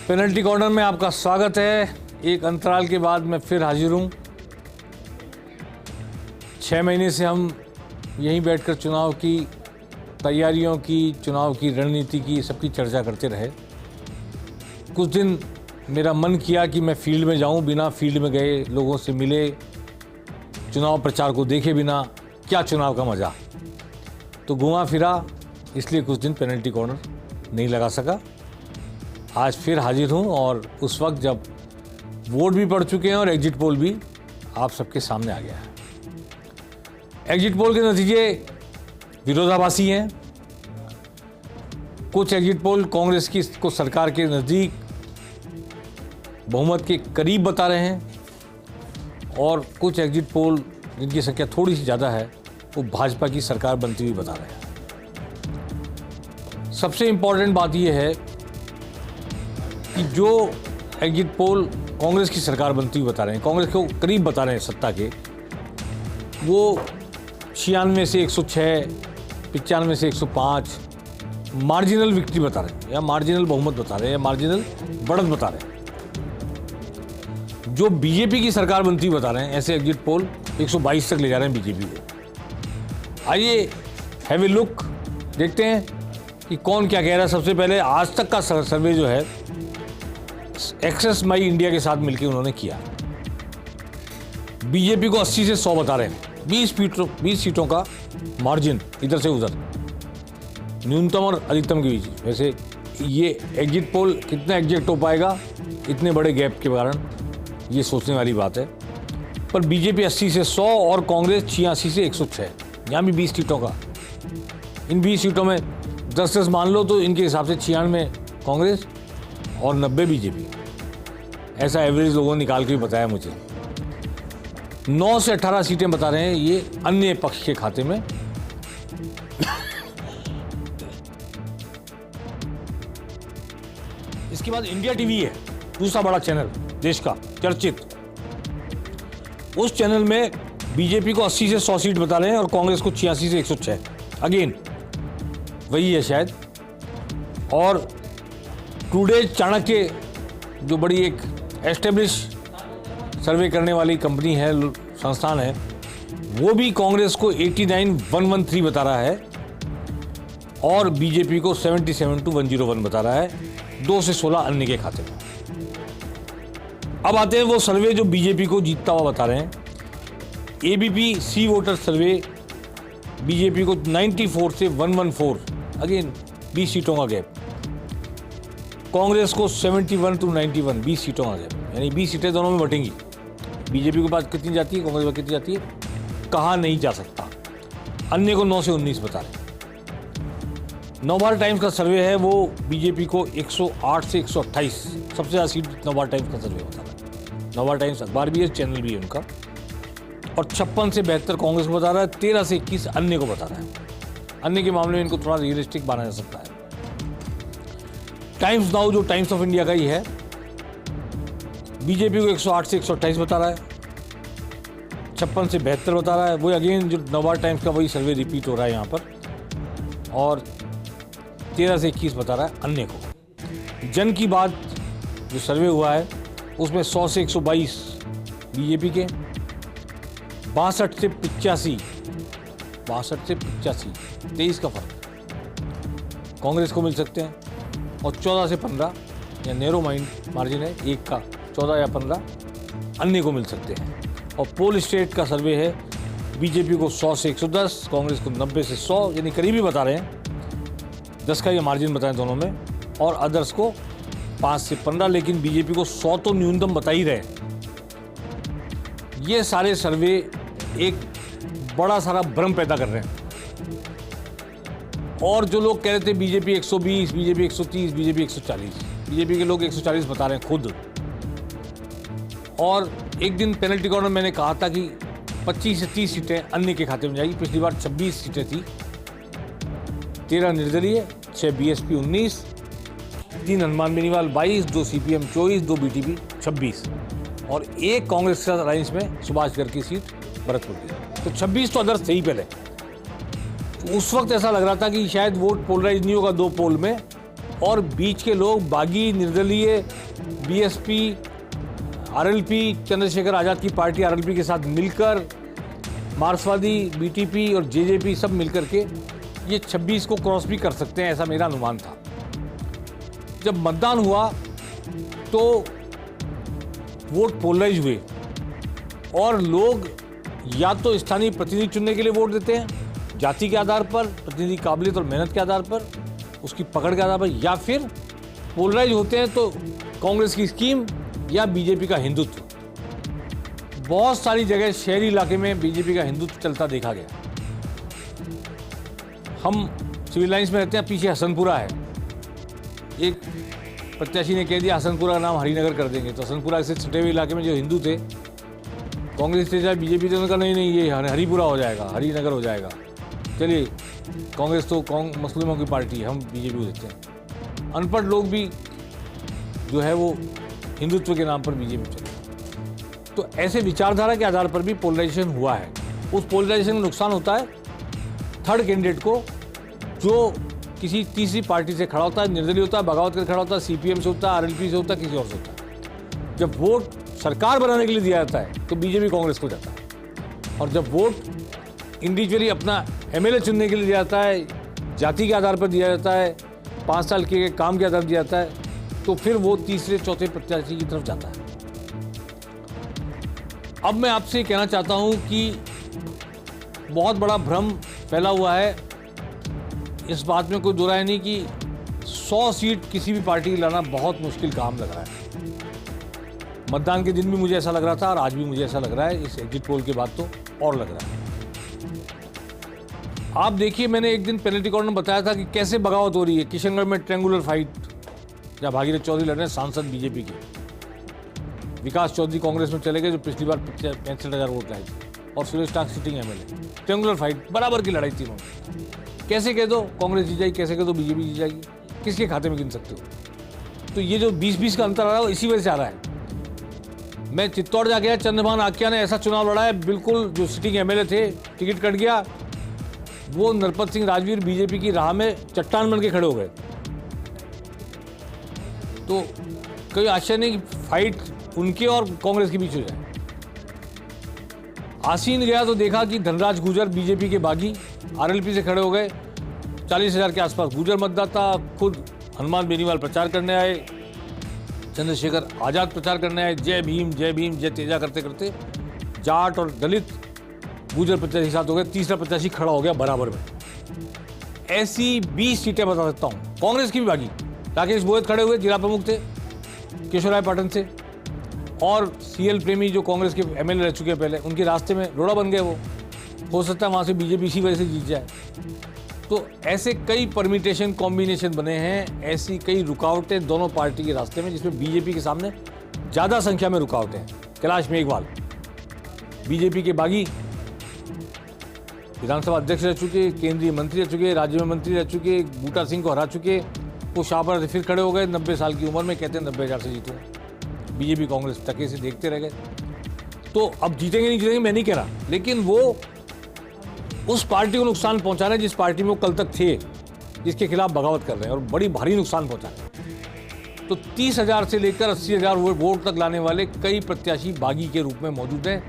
Penalty corner में आपका स्वागत है। एक अंतराल के बाद मैं फिर हाजिर हूँ। 6 महीने से हम यहीं बैठकर चुनाव की तैयारियों की, चुनाव की रणनीति की, सबकी चर्चा करते रहे। कुछ दिन मेरा मन किया कि मैं फील्ड में जाऊं, बिना फील्ड में गए लोगों से मिले, चुनाव प्रचार को देखे बिना क्या चुनाव का मज़ा। तो घुमा फिरा, इसलिए कुछ दिन पेनल्टी कॉर्नर नहीं लगा सका। आज फिर हाजिर हूं और उस वक्त जब वोट भी पड़ चुके हैं और एग्जिट पोल भी आप सबके सामने आ गया है। एग्जिट पोल के नतीजे विरोधाभासी हैं। कुछ एग्जिट पोल कांग्रेस की को सरकार के नज़दीक बहुमत के करीब बता रहे हैं और कुछ एग्जिट पोल जिनकी संख्या थोड़ी सी ज़्यादा है वो भाजपा की सरकार बनती हुई बता रहे हैं। सबसे इम्पॉर्टेंट बात यह है कि जो एग्जिट पोल कांग्रेस की सरकार बनती हुई बता रहे हैं, कांग्रेस को करीब बता रहे हैं सत्ता के, वो 96 से 106, 95 से 105 मार्जिनल विक्ट्री बता रहे हैं, या मार्जिनल बहुमत बता रहे हैं, या मार्जिनल बढ़त बता रहे हैं। जो बीजेपी की सरकार बनती हुई बता रहे हैं, ऐसे एग्जिट पोल 122 तक ले जा रहे हैं बीजेपी को। आइए हैव ए लुक, देखते हैं कि कौन क्या कह रहा है। सबसे पहले आज तक का सर्वे जो है एक्सेस माई इंडिया के साथ मिलकर उन्होंने किया। बीजेपी को 80 से 100 बता रहे हैं, 20 सीटों का मार्जिन इधर से उधर, न्यूनतम और अधिकतम के बीच। वैसे ये एग्जिट पोल कितना एग्जैक्ट हो पाएगा इतने बड़े गैप के कारण, ये सोचने वाली बात है। पर बीजेपी 80 से 100 और कांग्रेस 86 से 106, यहाँ भी 20 सीटों का। इन 20 सीटों में 10-10 मान लो तो इनके हिसाब से 96 कांग्रेस और 90 बीजेपी। ऐसा एवरेज लोगों ने निकाल के भी बताया मुझे। 9 से 18 सीटें बता रहे हैं ये अन्य पक्ष के खाते में। इसके बाद इंडिया टीवी है, दूसरा बड़ा चैनल देश का चर्चित। उस चैनल में बीजेपी को 80 से 100 सीट बता रहे हैं और कांग्रेस को 86 से 106। अगेन वही है शायद। और टुडे चाणक्य जो बड़ी एक एस्टेब्लिश सर्वे करने वाली कंपनी है, संस्थान है, वो भी कांग्रेस को 89,113 बता रहा है और बीजेपी को 77,101 बता रहा है, 2 से 16 अन्य के खाते में। अब आते हैं वो सर्वे जो बीजेपी को जीतता हुआ बता रहे हैं। एबीपी सी वोटर सर्वे बीजेपी को 94 से 114, अगेन 20 सीटों का गैप। कांग्रेस को 71 to 91, 20 सीटों का गैप, यानी 20 सीटें दोनों में बटेंगी। बीजेपी के पास कितनी जाती है, कांग्रेस के पास कितनी जाती है, कहा नहीं जा सकता। अन्य को 9 से 19 बता रहे हैं। नवभारत टाइम्स का सर्वे है, वो बीजेपी को 108 से 128, सबसे ज़्यादा सीट नवभारत टाइम्स का सर्वे बता रहा है। नवभारत टाइम्स अखबार भी है, चैनल भी है उनका। और 56 से 72 कांग्रेस को बता रहा है, 13 से 21 अन्य को बता रहा है। अन्य के मामले में इनको थोड़ा रियलिस्टिक माना जा सकता है। टाइम्स नाउ जो टाइम्स ऑफ इंडिया का ही है, बीजेपी को 108 से 128 बता रहा है, 56 से 72 बता रहा है। वो अगेन जो नवभारत टाइम्स का वही सर्वे रिपीट हो रहा है यहाँ पर। और 13 से 21 बता रहा है अन्य को। जन की बात जो सर्वे हुआ है उसमें 100 से 122 बीजेपी के, 62 से 85, 23 का फर्क कांग्रेस को मिल सकते हैं। और 14 से 15 या नैरो मार्जिन है, एक का 14 या 15 अन्य को मिल सकते हैं। और पोल स्टेट का सर्वे है, बीजेपी को 100 से 110, कांग्रेस को 90 से 100, यानी करीबी बता रहे हैं। 10 का ये मार्जिन बताएं दोनों में, और अदर्स को 5 से 15, लेकिन बीजेपी को 100 तो न्यूनतम बता ही रहे। ये सारे सर्वे एक बड़ा सारा भ्रम पैदा कर रहे हैं। और जो लोग कह रहे थे बीजेपी 120, बीजेपी 130, बीजेपी 140, बीजेपी के लोग 140 बता रहे हैं खुद। और एक दिन पेनल्टी कॉर्नर मैंने कहा था कि 25 से 30 सीटें अन्य के खाते में जाएगी। पिछली बार 26 सीटें थी, 13 निर्दलीय, 6 BSP 19, 3 Hanuman Beniwal 22, 2 CPM 24, 2 BTP 26 और 1 कांग्रेस के साथ अलायंस में सुभाष गर्ग की सीट भरतपुर की। तो 26 तो अदर्स थे ही पहले। उस वक्त ऐसा लग रहा था कि शायद वोट पोलराइज नहीं होगा दो पोल में, और बीच के लोग बागी, निर्दलीय, बीएसपी, आरएलपी, चंद्रशेखर आज़ाद की पार्टी आरएलपी के साथ मिलकर, मार्क्सवादी, बीटीपी और जेजेपी सब मिलकर के ये 26 को क्रॉस भी कर सकते हैं, ऐसा मेरा अनुमान था। जब मतदान हुआ तो वोट पोलराइज हुए और लोग या तो स्थानीय प्रतिनिधि चुनने के लिए वोट देते हैं जाति के आधार पर, प्रतिनिधि काबिलियत और मेहनत के आधार पर, उसकी पकड़ के आधार पर, या फिर पोलराइज होते हैं तो कांग्रेस की स्कीम या बीजेपी का हिंदुत्व। बहुत सारी जगह शहरी इलाके में बीजेपी का हिंदुत्व चलता देखा गया। हम सिविल लाइंस में रहते हैं, पीछे हसनपुरा है। एक प्रत्याशी ने कह दिया हसनपुरा का नाम हरिनगर कर देंगे, तो हसनपुरा से छठे हुए इलाके में जो हिंदू थे, कांग्रेस से चाहे बीजेपी थे, उन्होंने कहा नहीं ये हरिपुरा हो जाएगा, हरिनगर हो जाएगा। चलिए, कांग्रेस तो मुस्लिमों की पार्टी है, हम बीजेपी को देते हैं। अनपढ़ लोग भी जो है वो हिंदुत्व के नाम पर बीजेपी चले। तो ऐसे विचारधारा के आधार पर भी पोलराइजेशन हुआ है। उस पोलराइजेशन का नुकसान होता है थर्ड कैंडिडेट को, जो किसी तीसरी पार्टी से खड़ा होता है, निर्दलीय होता है, बगावत करके खड़ा होता है, सीपीएम से होता है, आरएलपी से होता है, किसी और से होता है। जब वोट सरकार बनाने के लिए दिया जाता है तो बीजेपी कांग्रेस को जाता है, और जब वोट इंडिविजुअली अपना एमएलए चुनने के लिए दिया जाता है, जाति के आधार पर दिया जाता है, 5 साल के काम के आधार पर दिया जाता है, तो फिर वो तीसरे चौथे प्रत्याशी की तरफ जाता है। अब मैं आपसे कहना चाहता हूं कि बहुत बड़ा भ्रम फैला हुआ है, इस बात में कोई दो राय नहीं कि 100 सीट किसी भी पार्टी की लाना बहुत मुश्किल काम लग रहा है। मतदान के दिन भी मुझे ऐसा लग रहा था और आज भी मुझे ऐसा लग रहा है, इस एग्जिट पोल के बाद तो और लग रहा है। आप देखिए, मैंने एक दिन पेनल्टी कॉर्नर में बताया था कि कैसे बगावत हो रही है। किशनगढ़ में ट्रेंगुलर फाइट, जहाँ भागीरथ चौधरी लड़ रहे हैं, सांसद बीजेपी के, विकास चौधरी कांग्रेस में चले गए जो पिछली बार 65,000 वोट लाए थे, और सुरेश टाक सिटिंग एमएलए। ट्रेंगुलर फाइट, बराबर की लड़ाई तीनों। कैसे कह दो कांग्रेस जीत जाएगी, कैसे कह दो बीजेपी जीत जाएगी, किसके खाते में गिन सकते हो? तो ये जो 20-20 का अंतर आ रहा है वो इसी वजह से आ रहा है। मैं चित्तौड़ जाके आया, चंद्रभान आकिया ने ऐसा चुनाव लड़ा है, बिल्कुल जो सिटिंग एमएलए थे, टिकट कट गया, वो नरपत सिंह राजवीर बीजेपी की राह में चट्टान बन के खड़े हो गए। तो कोई आश्चर्य नहीं कि फाइट उनके और कांग्रेस के बीच हो जाए। आसीन गया तो देखा कि धनराज गुर्जर बीजेपी के बागी आरएलपी से खड़े हो गए, 40,000 के आसपास गुर्जर मतदाता। खुद हनुमान बेनीवाल प्रचार करने आए, चंद्रशेखर आज़ाद प्रचार करने आए, जय भीम जय भीम जय तेजा करते करते जाट और दलित गुर्जर प्रत्याशी साथ हो गए, तीसरा प्रत्याशी खड़ा हो गया बराबर में। ऐसी 20 सीटें बता सकता हूँ। कांग्रेस की भी बागी, राकेश बोयत खड़े हुए, जिला प्रमुख थे केशवराय पाटन से, और सीएल प्रेमी जो कांग्रेस के एमएलए रह चुके हैं पहले, उनके रास्ते में रोड़ा बन गए। वो हो सकता है वहाँ से बीजेपी इसी वजह से जीत जाए। तो ऐसे कई परमिटेशन कॉम्बिनेशन बने हैं, ऐसी कई रुकावटें दोनों पार्टी के रास्ते में, जिसमें बीजेपी के सामने ज़्यादा संख्या में रुकावटें हैं। कैलाश मेघवाल बीजेपी के बागी, विधानसभा अध्यक्ष रह चुके, केंद्रीय मंत्री रह चुके, राज्य में मंत्री रह चुके, बूटा सिंह को हरा चुके, वो शाहपुरा से फिर खड़े हो गए 90 साल की उम्र में, कहते हैं 90,000 से जीतूंगा। बीजेपी कांग्रेस टके से देखते रह गए। तो अब जीतेंगे नहीं जीतेंगे मैं नहीं कह रहा, लेकिन वो उस पार्टी को नुकसान पहुंचा रहे हैं जिस पार्टी में वो कल तक थे, जिसके खिलाफ बगावत कर रहे हैं, और बड़ी भारी नुकसान पहुंचा रहे हैं। तो 30,000 से लेकर 80,000 वोट तक लाने वाले कई प्रत्याशी बागी के रूप में मौजूद हैं,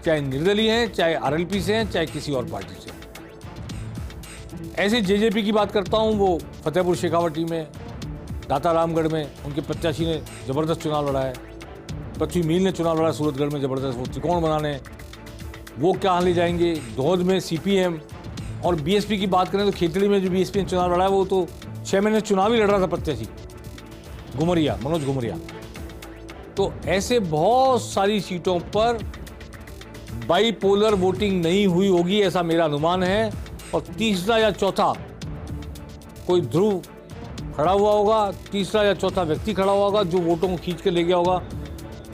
चाहे निर्दलीय हैं, चाहे आरएलपी से हैं, चाहे किसी और पार्टी से। ऐसे जेजेपी की बात करता हूं, वो फतेहपुर शेखावटी में, दाता रामगढ़ में उनके प्रत्याशी ने ज़बरदस्त चुनाव लड़ा है, पृथ्वी मील ने चुनाव लड़ा सूरतगढ़ में ज़बरदस्त, वो त्रिकोण बनाने, वो क्या ले जाएंगे। धौध में सीपीएम, और बीएसपी की बात करें तो खेतड़ी में जो बीएसपी ने चुनाव लड़ा है, वो तो 6 महीने चुनाव ही लड़ रहा था प्रत्याशी, घुमरिया, मनोज घुमरिया। तो ऐसे बहुत सारी सीटों पर बाईपोलर वोटिंग नहीं हुई होगी, ऐसा मेरा अनुमान है। और तीसरा या चौथा कोई ध्रुव खड़ा हुआ होगा, तीसरा या चौथा व्यक्ति खड़ा हुआ होगा जो वोटों को खींच के ले गया होगा,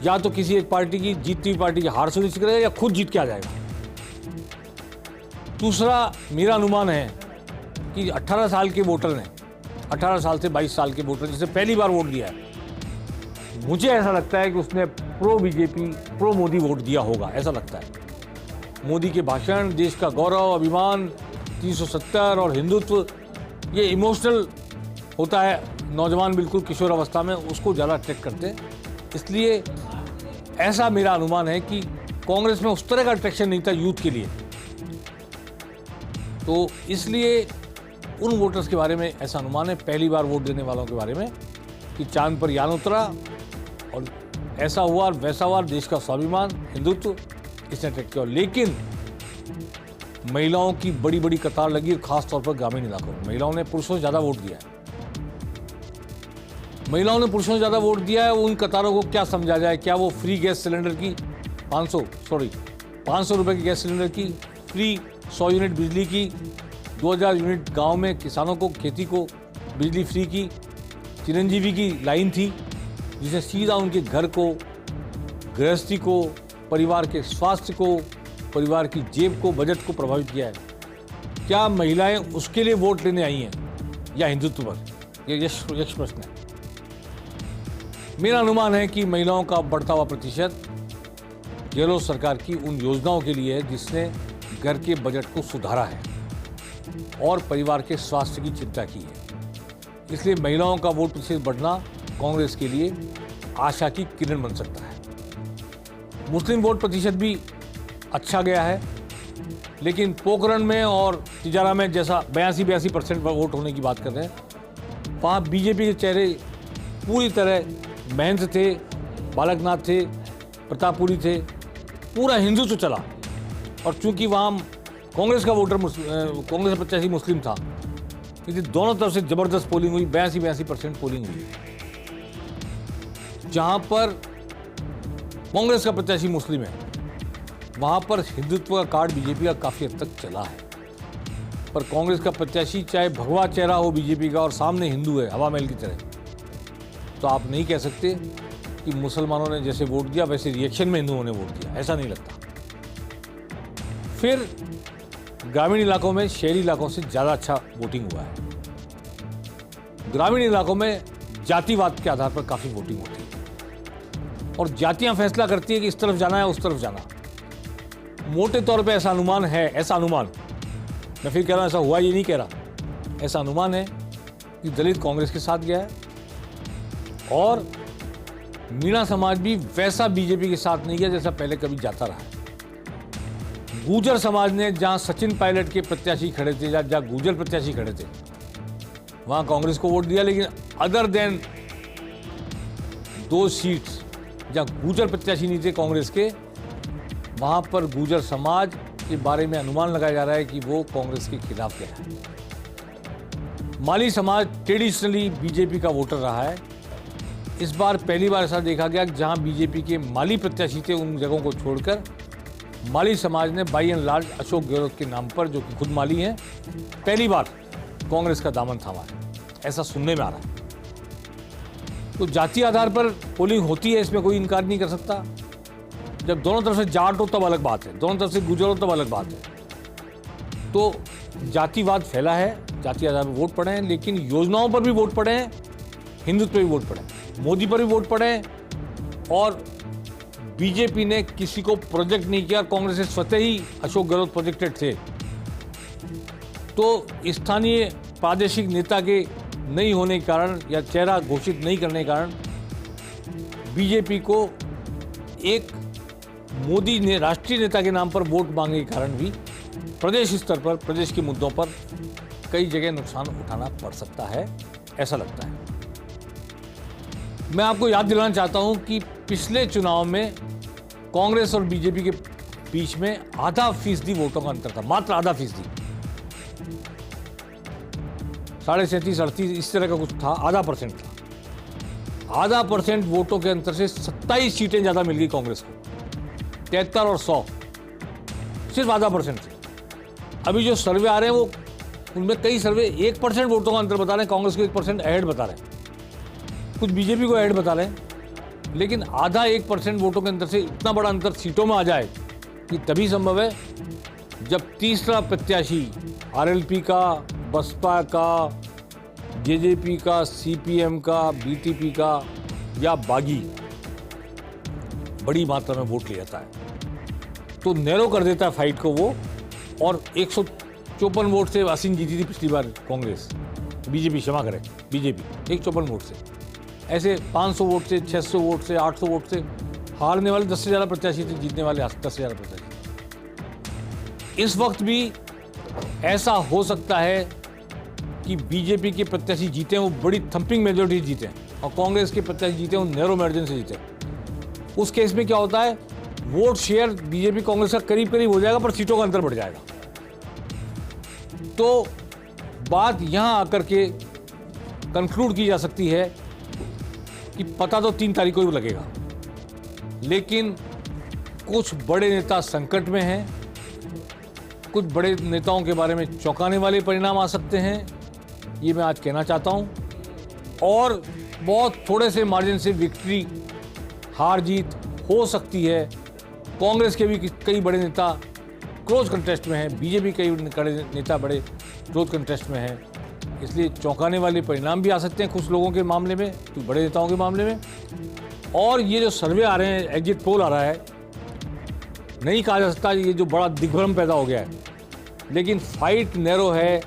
या तो किसी एक पार्टी की, जीतती हुई पार्टी की हार सुनिश्चित करेगा, या खुद जीत के आ जाएगा। दूसरा मेरा अनुमान है कि 18 साल के वोटर ने, 18 साल से 22 साल के वोटर जिसने पहली बार वोट दिया है, मुझे ऐसा लगता है कि उसने pro BJP, pro Modi vote दिया होगा, ऐसा लगता है। मोदी के भाषण, देश का गौरव, अभिमान, 370 और हिंदुत्व, ये इमोशनल होता है नौजवान बिल्कुल किशोर अवस्था में उसको ज़्यादा अट्रैक्ट करते हैं। इसलिए ऐसा मेरा अनुमान है कि कांग्रेस में उस तरह का अट्रैक्शन नहीं था यूथ के लिए, तो इसलिए उन वोटर्स के बारे में ऐसा अनुमान है, पहली बार वोट देने वालों के बारे में, कि चांद पर यान उतरा और ऐसा हुआ और वैसा हुआ, देश का स्वाभिमान, हिंदुत्व, इसने अट्रैक्ट किया। लेकिन महिलाओं की बड़ी बड़ी कतार लगी, और खास तौर पर ग्रामीण इलाकों में महिलाओं ने पुरुषों से ज़्यादा वोट दिया है। महिलाओं ने पुरुषों से ज़्यादा वोट दिया है। उन कतारों को क्या समझा जाए? क्या वो फ्री गैस सिलेंडर की 500 रुपए की गैस सिलेंडर की, फ्री 100 यूनिट बिजली की, 2000 यूनिट गांव में किसानों को, खेती को बिजली फ्री की, चिरंजीवी की लाइन थी जिसने सीधा उनके घर को, गृहस्थी को, परिवार के स्वास्थ्य को, परिवार की जेब को, बजट को प्रभावित किया है। क्या महिलाएं उसके लिए वोट लेने आई हैं या हिंदुत्व पर? यह यक्ष प्रश्न है। मेरा अनुमान है कि महिलाओं का बढ़ता हुआ प्रतिशत गहलोत सरकार की उन योजनाओं के लिए है जिसने घर के बजट को सुधारा है और परिवार के स्वास्थ्य की चिंता की है। इसलिए महिलाओं का वोट प्रतिशत बढ़ना कांग्रेस के लिए आशा की किरण बन सकता है। मुस्लिम वोट प्रतिशत भी अच्छा गया है, लेकिन पोखरण में और तिजारा में जैसा 82% वोट होने की बात कर रहे हैं, वहाँ बीजेपी के चेहरे पूरी तरह महंत थे, बालकनाथ थे, प्रतापपुरी थे, पूरा हिंदुत्व चला। और चूंकि वहाँ कांग्रेस का वोटर कांग्रेस प्रत्याशी मुस्लिम था, क्योंकि दोनों तरफ से जबरदस्त पोलिंग हुई, 82% पोलिंग हुई। जहाँ पर कांग्रेस का प्रत्याशी मुस्लिम है, वहाँ पर हिंदुत्व का कार्ड बीजेपी का काफ़ी हद तक चला है। पर कांग्रेस का प्रत्याशी चाहे भगवा चेहरा हो बीजेपी का और सामने हिंदू है हवा महल की तरह, तो आप नहीं कह सकते कि मुसलमानों ने जैसे वोट दिया वैसे रिएक्शन में हिंदुओं ने वोट दिया, ऐसा नहीं लगता। फिर ग्रामीण इलाकों में शहरी इलाकों से ज़्यादा अच्छा वोटिंग हुआ है। ग्रामीण इलाकों में जातिवाद के आधार पर काफ़ी वोटिंग होती है और जातियां फैसला करती है कि इस तरफ जाना है उस तरफ जाना। मोटे तौर पे ऐसा अनुमान है, ऐसा अनुमान, मैं फिर कह रहा हूँ ऐसा हुआ, ये नहीं कह रहा, ऐसा अनुमान है कि दलित कांग्रेस के साथ गया है और मीणा समाज भी वैसा बीजेपी के साथ नहीं गया जैसा पहले कभी जाता रहा है। गुर्जर समाज ने जहां सचिन पायलट के प्रत्याशी खड़े थे, जहां गुर्जर प्रत्याशी खड़े थे, वहां कांग्रेस को वोट दिया। लेकिन अदर देन 2 सीट्स जहां गुर्जर प्रत्याशी नहीं थे कांग्रेस के, वहां पर गुर्जर समाज के बारे में अनुमान लगाया जा रहा है कि वो कांग्रेस के खिलाफ गया है। माली समाज ट्रेडिशनली बीजेपी का वोटर रहा है। इस बार पहली बार ऐसा देखा गया कि जहां बीजेपी के माली प्रत्याशी थे, उन जगहों को छोड़कर माली समाज ने by and large Ashok Gehlot के नाम पर, जो कि खुद माली हैं, पहली बार कांग्रेस का दामन थामा है, ऐसा सुनने में आ रहा है। तो जातीय आधार पर पोलिंग होती है, इसमें कोई इनकार नहीं कर सकता। जब दोनों तरफ से जाट हो तब अलग बात है, दोनों तरफ से गुर्जर हो तब अलग बात है। तो जातिवाद फैला है, जातीय आधार पर वोट पड़े हैं, लेकिन योजनाओं पर भी वोट पड़े हैं, हिंदुत्व पर भी वोट पड़े हैं, मोदी पर भी वोट पड़े हैं। और बीजेपी ने किसी को प्रोजेक्ट नहीं किया, कांग्रेस से स्वतः ही अशोक गहलोत प्रोजेक्टेड थे। तो स्थानीय प्रादेशिक नेता के नहीं होने के कारण या चेहरा घोषित नहीं करने के कारण बीजेपी को एक मोदी ने राष्ट्रीय नेता के नाम पर वोट मांगने के कारण भी प्रदेश स्तर पर, प्रदेश के मुद्दों पर कई जगह नुकसान उठाना पड़ सकता है, ऐसा लगता है। मैं आपको याद दिलाना चाहता हूं कि पिछले चुनाव में कांग्रेस और बीजेपी के बीच में 0.5% वोटों का अंतर था, मात्र 0.5%, 37, 38 इस तरह का कुछ था, 0.5% था। 0.5% वोटों के अंतर से 27 सीटें ज्यादा मिल गई कांग्रेस को, 73 और 100, सिर्फ 0.5% थे। अभी जो सर्वे आ रहे हैं वो, उनमें कई सर्वे 1% वोटों का अंतर बता रहे हैं, कांग्रेस को 1% अहेड बता रहे हैं, कुछ बीजेपी को अहेड बता रहे हैं। लेकिन 0.5% वोटों के अंतर से इतना बड़ा अंतर सीटों में आ जाए कि तभी संभव है जब तीसरा प्रत्याशी आरएलपी का, बसपा का, जेजेपी का, सीपीएम का, बीटीपी का या बागी बड़ी मात्रा में वोट ले जाता है, तो नैरो कर देता है फाइट को वो। और 154 वोट से असीम जीती थी पिछली बार कांग्रेस, बीजेपी, क्षमा करें, बीजेपी 154 वोट से। ऐसे 500 वोट से, 600 वोट से, 800 वोट से हारने वाले 10 से ज़्यादा प्रत्याशी थे, जीतने वाले 10 से ज़्यादा प्रत्याशी। इस वक्त भी ऐसा हो सकता है कि बीजेपी के प्रत्याशी जीते हैं, वो बड़ी थंपिंग मेजोरिटी जीते हैं, और कांग्रेस के प्रत्याशी जीते हैं, वो नैरो मार्जिन से जीते हैं। उस केस में क्या होता है, वोट शेयर बीजेपी कांग्रेस का करीब करीब हो जाएगा, पर सीटों का अंतर बढ़ जाएगा। तो बात यहां आकर के कंक्लूड की जा सकती है कि पता तो 3 तारीख को ही लगेगा, लेकिन कुछ बड़े नेता संकट में हैं, कुछ बड़े नेताओं के बारे में चौंकाने वाले परिणाम आ सकते हैं, ये मैं आज कहना चाहता हूं। और बहुत थोड़े से मार्जिन से विक्ट्री, हार जीत हो सकती है। कांग्रेस के भी कई बड़े नेता क्लोज कंटेस्ट में हैं, बीजेपी के कई नेता बड़े क्लोज कंटेस्ट में हैं, इसलिए चौंकाने वाले परिणाम भी आ सकते हैं कुछ लोगों के मामले में, कुछ बड़े नेताओं के मामले में। और ये जो सर्वे आ रहे हैं, एग्जिट पोल आ रहा है, नहीं कहा जा सकता ये जो बड़ा दिग्भ्रम पैदा हो गया है, लेकिन फाइट नैरो है।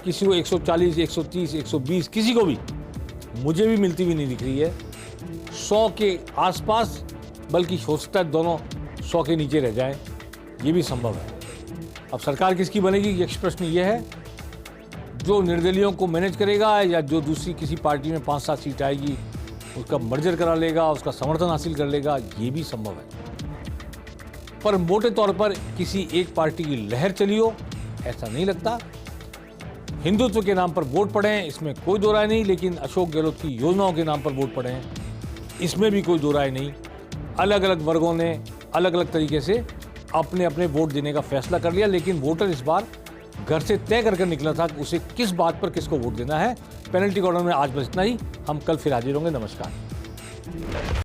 किसी को 140, 130, 120, किसी को भी, मुझे भी मिलती हुई नहीं दिख रही है। 100 के आसपास, बल्कि हो सकता है दोनों 100 के नीचे रह जाएं, ये भी संभव है। अब सरकार किसकी बनेगी, ये प्रश्न ये है। जो निर्दलियों को मैनेज करेगा, या जो दूसरी किसी पार्टी में 5-7 सीट आएगी उसका मर्जर करा लेगा, उसका समर्थन हासिल कर लेगा, ये भी संभव है। पर मोटे तौर पर किसी एक पार्टी की लहर चली हो, ऐसा नहीं लगता। हिंदुत्व के नाम पर वोट पड़े हैं, इसमें कोई दो राय नहीं, लेकिन अशोक गहलोत की योजनाओं के नाम पर वोट पड़े हैं, इसमें भी कोई दो राय नहीं। अलग अलग वर्गों ने अलग अलग तरीके से अपने अपने वोट देने का फैसला कर लिया, लेकिन वोटर इस बार घर से तय कर निकला था कि उसे किस बात पर किसको वोट देना है। पेनल्टी कॉर्नर में आज बस इतना ही। हम कल फिर हाजिर होंगे। नमस्कार।